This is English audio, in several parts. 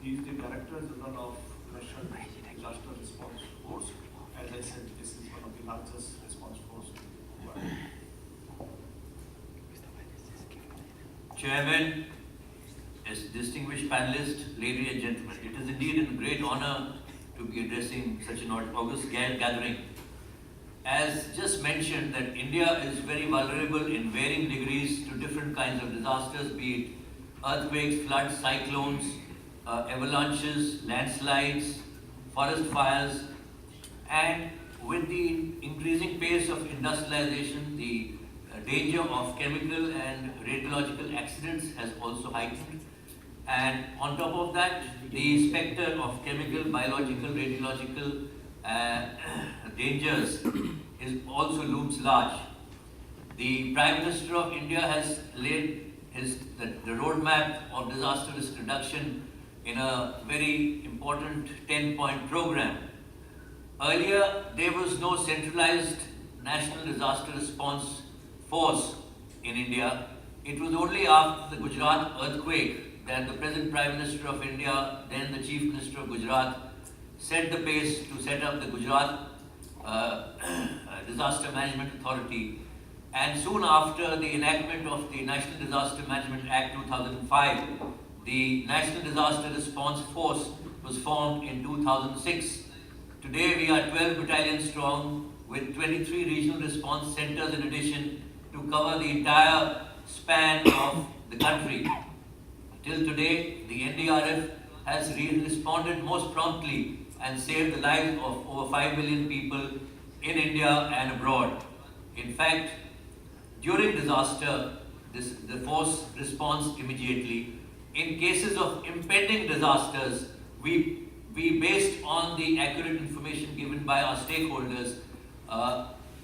He is the Director General of National Disaster Response Force. As I said, this is one of the largest response force in the world. Chairman, as distinguished panelists, ladies and gentlemen, it is indeed a great honor to be addressing such an august gathering. As just mentioned, that India is very vulnerable in varying degrees to different kinds of disasters, be it earthquakes, floods, cyclones, avalanches, landslides, forest fires, and with the increasing pace of industrialization, the danger of chemical and radiological accidents has also heightened. And on top of that, the specter of chemical, biological, radiological dangers is also looms large. The Prime Minister of India has laid the roadmap of disaster risk reduction in a very important 10-point program. Earlier, there was no centralized national disaster response force in India. It was only after the Gujarat earthquake that the present Prime Minister of India, then the Chief Minister of Gujarat, set the pace to set up the Gujarat Disaster Management Authority. And soon after the enactment of the National Disaster Management Act 2005, the National Disaster Response Force was formed in 2006. Today we are 12 battalions strong with 23 regional response centers in addition to cover the entire span of the country. Till today, the NDRF has responded most promptly and saved the lives of over 5 million people in India and abroad. In fact, during disaster, the force responds immediately. In cases of impending disasters, we based on the accurate information given by our stakeholders,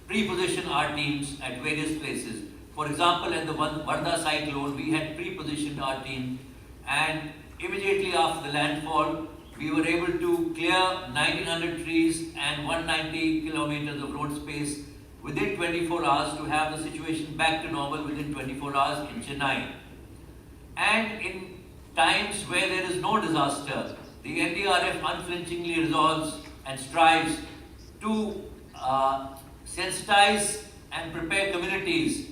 pre-position our teams at various places. For example, in the Varda cyclone, we had pre-positioned our team, and immediately after the landfall, we were able to clear 1,900 trees and 190 kilometers of road space within 24 hours to have the situation back to normal within 24 hours in Chennai. And in times where there is no disaster, the NDRF unflinchingly resolves and strives to sensitize and prepare communities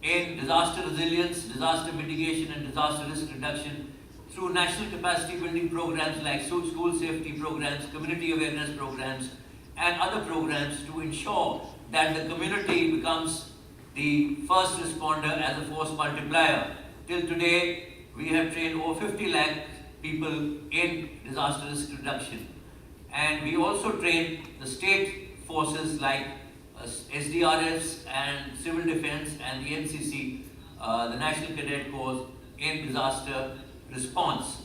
in disaster resilience, disaster mitigation and disaster risk reduction through national capacity building programs like school safety programs, community awareness programs and other programs to ensure that the community becomes the first responder as a force multiplier. Till today, we have trained over 50 lakh people in disaster risk reduction. And we also train the state forces like SDRFs and Civil Defense and the NCC, the National Cadet Corps, in disaster response.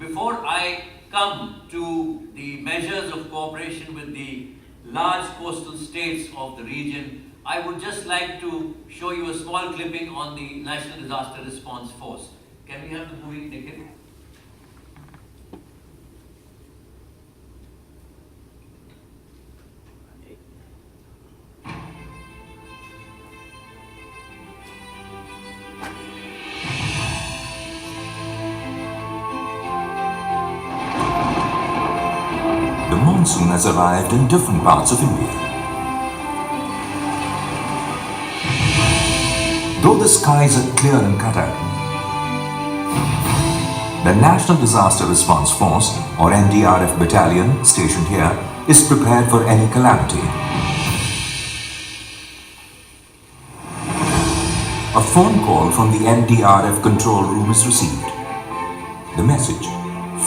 Before I come to the measures of cooperation with the large coastal states of the region, I would just like to show you a small clipping on the National Disaster Response Force. Can we have the movie taken? The monsoon has arrived in different parts of India. Though the skies are clear and cut out, the National Disaster Response Force, or NDRF battalion stationed here, is prepared for any calamity. A phone call from the NDRF control room is received. The message: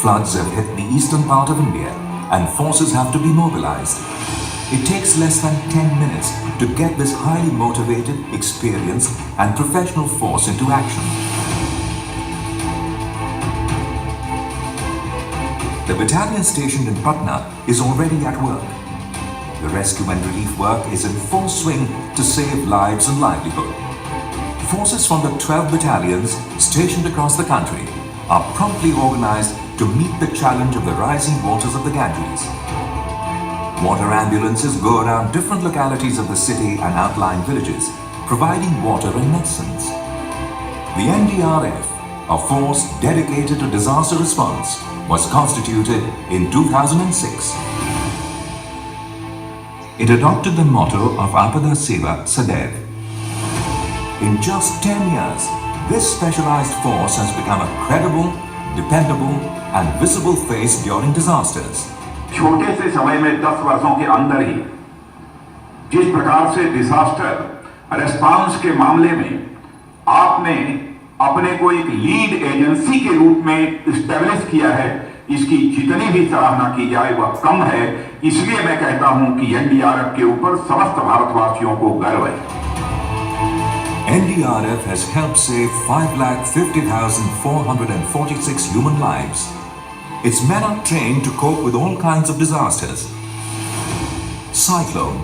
floods have hit the eastern part of India and forces have to be mobilized. It takes less than 10 minutes to get this highly motivated, experienced and professional force into action. The battalion stationed in Patna is already at work. The rescue and relief work is in full swing to save lives and livelihood. Forces from the 12 battalions stationed across the country are promptly organized to meet the challenge of the rising waters of the Ganges. Water ambulances go around different localities of the city and outlying villages, providing water and medicines. The NDRF, a force dedicated to disaster response, was constituted in 2006. It adopted the motto of Apada Seva Sadaiv. In just 10 years, this specialized force has become a credible, dependable and visible face during disasters. छोटे से समय में 10 वर्षों के अंदर ही जिस प्रकार से डिजास्टर रेस्पॉन्स के मामले में आपने अपने को एक लीड एजेंसी के रूप में इस्टेब्लिश किया है, इसकी जितनी भी सराहना की जाए वह कम है। इसलिए मैं कहता हूं कि एनडीआरएफ के ऊपर समस्त भारतवासियों को गर्व है। NDRF has helped save 5,50,446 human lives. Its men are trained to cope with all kinds of disasters. Cyclone,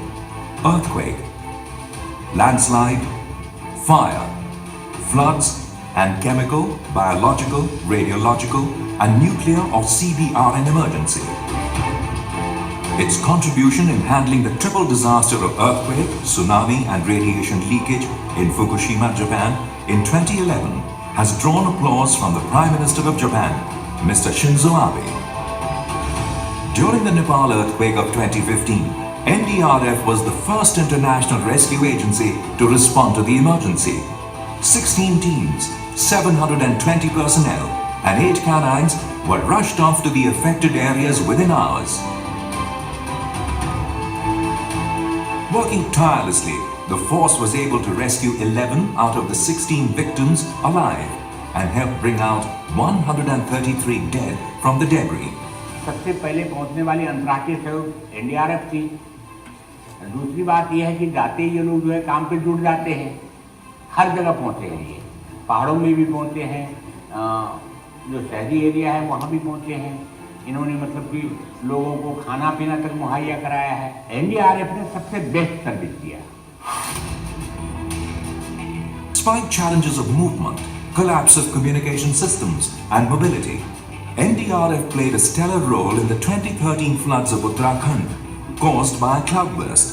earthquake, landslide, fire, floods and chemical, biological, radiological and nuclear or CBRN emergency. Its contribution in handling the triple disaster of earthquake, tsunami and radiation leakage in Fukushima, Japan in 2011 has drawn applause from the Prime Minister of Japan, Mr. Shinzo Abe. During the Nepal earthquake of 2015, NDRF was the first international rescue agency to respond to the emergency. 16 teams, 720 personnel and 8 canines were rushed off to the affected areas within hours. Working tirelessly, the force was able to rescue 11 out of the 16 victims alive and help bring out 133 dead from the debris. सबसे पहले पहुंचने वाली अंतर्राष्ट्रीय सहयोग NDRF थी। दूसरी बात यह है कि जाते ही ये लोग जो है काम पे जुट जाते हैं, हर जगह पहुंचे हैं। ये पहाड़ों में भी पहुंचे हैं, जो शहरी एरिया है वहाँ भी पहुंचे हैं। इन्होंने मतलब कि लोगों को खाना पीना तक मुहैया कराया है। एनडीआरएफ ने सबसे बेस्ट सर्विस दिया। Despite challenges of movement, collapse of communication systems and mobility, NDRF played a stellar role in the 2013 floods of Uttarakhand caused by a cloudburst.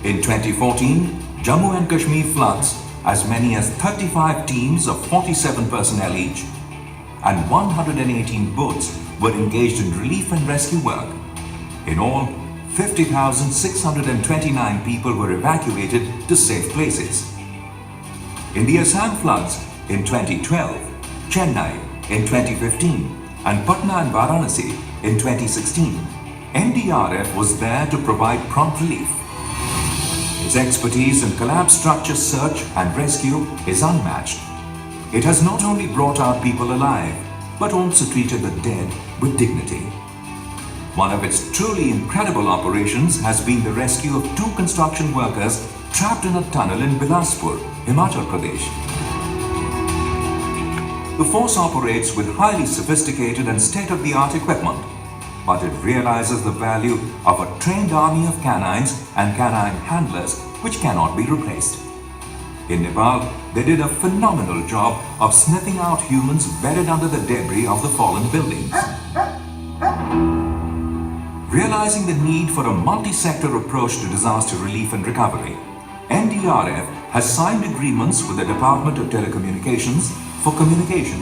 In 2014, Jammu and Kashmir floods, as many as 35 teams of 47 personnel each and 118 boats were engaged in relief and rescue work. In all, 50,629 people were evacuated to safe places. In the Assam floods in 2012, Chennai in 2015 and Patna and Varanasi in 2016, NDRF was there to provide prompt relief. Its expertise in collapsed structure search and rescue is unmatched. It has not only brought out people alive, but also treated the dead with dignity. One of its truly incredible operations has been the rescue of 2 construction workers trapped in a tunnel in Bilaspur, Himachal Pradesh. The force operates with highly sophisticated and state-of-the-art equipment, but it realizes the value of a trained army of canines and canine handlers which cannot be replaced. In Nepal, they did a phenomenal job of sniffing out humans buried under the debris of the fallen buildings. Realizing the need for a multi-sector approach to disaster relief and recovery, NDRF has signed agreements with the Department of Telecommunications for communication,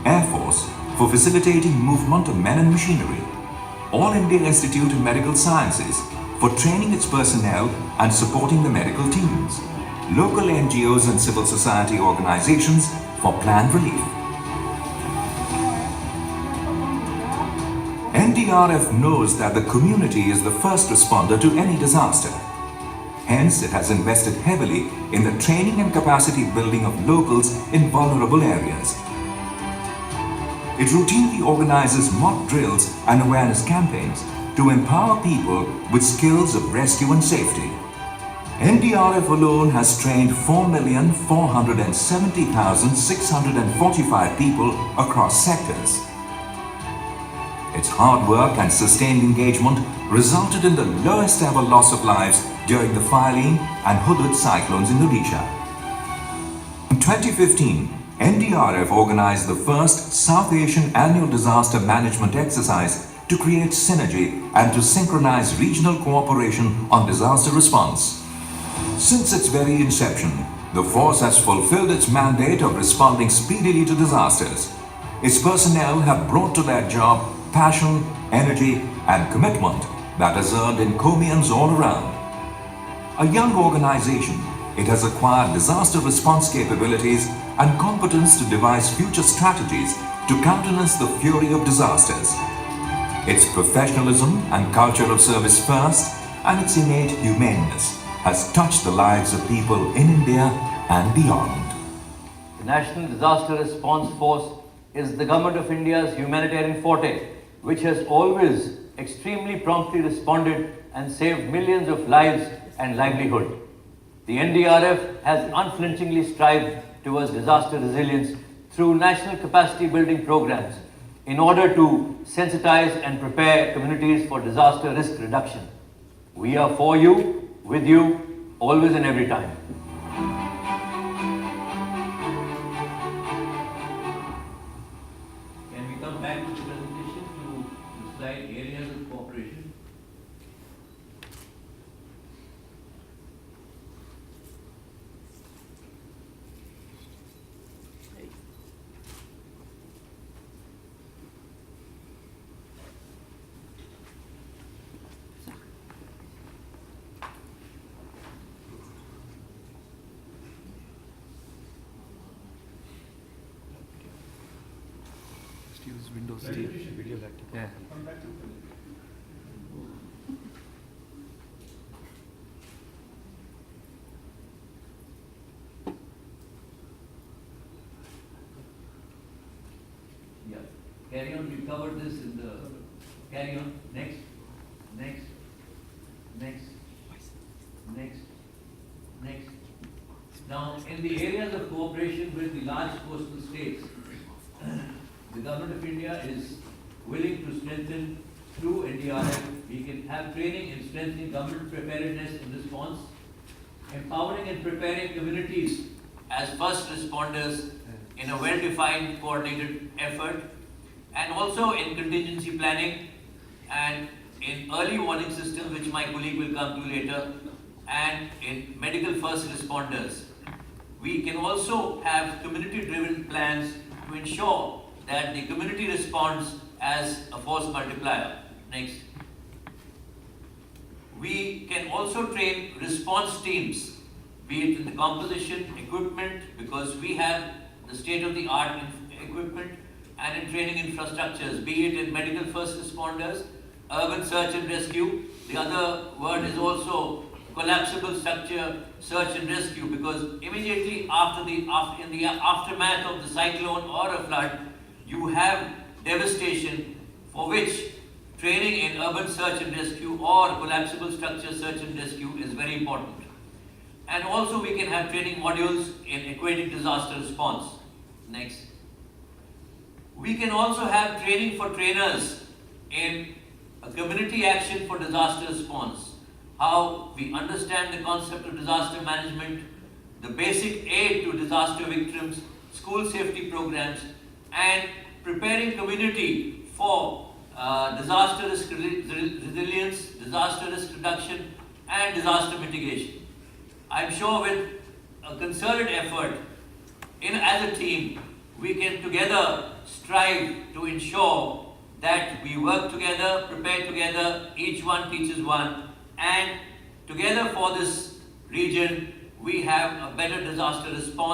Air Force for facilitating movement of men and machinery, All India Institute of Medical Sciences for training its personnel and supporting the medical teams, local NGOs and civil society organizations for planned relief. NDRF knows that the community is the first responder to any disaster. Hence, it has invested heavily in the training and capacity building of locals in vulnerable areas. It routinely organizes mock drills and awareness campaigns to empower people with skills of rescue and safety. NDRF alone has trained 4,470,645 people across sectors. Its hard work and sustained engagement resulted in the lowest ever loss of lives during the Phaileen and Hudud cyclones in Odisha. In 2015, NDRF organized the first South Asian Annual Disaster Management Exercise to create synergy and to synchronize regional cooperation on disaster response. Since its very inception, the force has fulfilled its mandate of responding speedily to disasters. Its personnel have brought to their job passion, energy, and commitment that has earned encomiums all around. A young organization, it has acquired disaster response capabilities and competence to devise future strategies to countenance the fury of disasters. Its professionalism and culture of service first and its innate humaneness has touched the lives of people in India and beyond. The National Disaster Response Force is the Government of India's humanitarian forte, which has always extremely promptly responded and saved millions of lives and livelihood. The NDRF has unflinchingly strived towards disaster resilience through national capacity building programs in order to sensitize and prepare communities for disaster risk reduction. We are for you, with you, always and every time. Can we come back to the presentation to the slide areas of cooperation? Use Windows video laptop. Yeah. Yeah. Carry on. We covered this in the. Carry on. Next. Next. Next. Next. Next. Now, in the areas of cooperation with the large coastal states, the Government of India is willing to strengthen through NDRF. We can have training in strengthening government preparedness in response, empowering and preparing communities as first responders in a well-defined coordinated effort, and also in contingency planning and in early warning systems, which my colleague will come to later, and in medical first responders. We can also have community-driven plans to ensure that the community responds as a force multiplier. Next. We can also train response teams, be it in the composition, equipment, because we have the state-of-the-art equipment, and in training infrastructures, be it in medical first responders, urban search and rescue. The other word is also collapsible structure search and rescue, because immediately in the aftermath of the cyclone or a flood, you have devastation for which training in urban search and rescue or collapsible structure search and rescue is very important. And also we can have training modules in aquatic disaster response. Next. We can also have training for trainers in a community action for disaster response. How we understand the concept of disaster management, the basic aid to disaster victims, school safety programs, and preparing community for disaster risk resilience, disaster risk reduction, and disaster mitigation. I'm sure with a concerted effort, as a team, we can together strive to ensure that we work together, prepare together, each one teaches one, and together for this region, we have a better disaster response.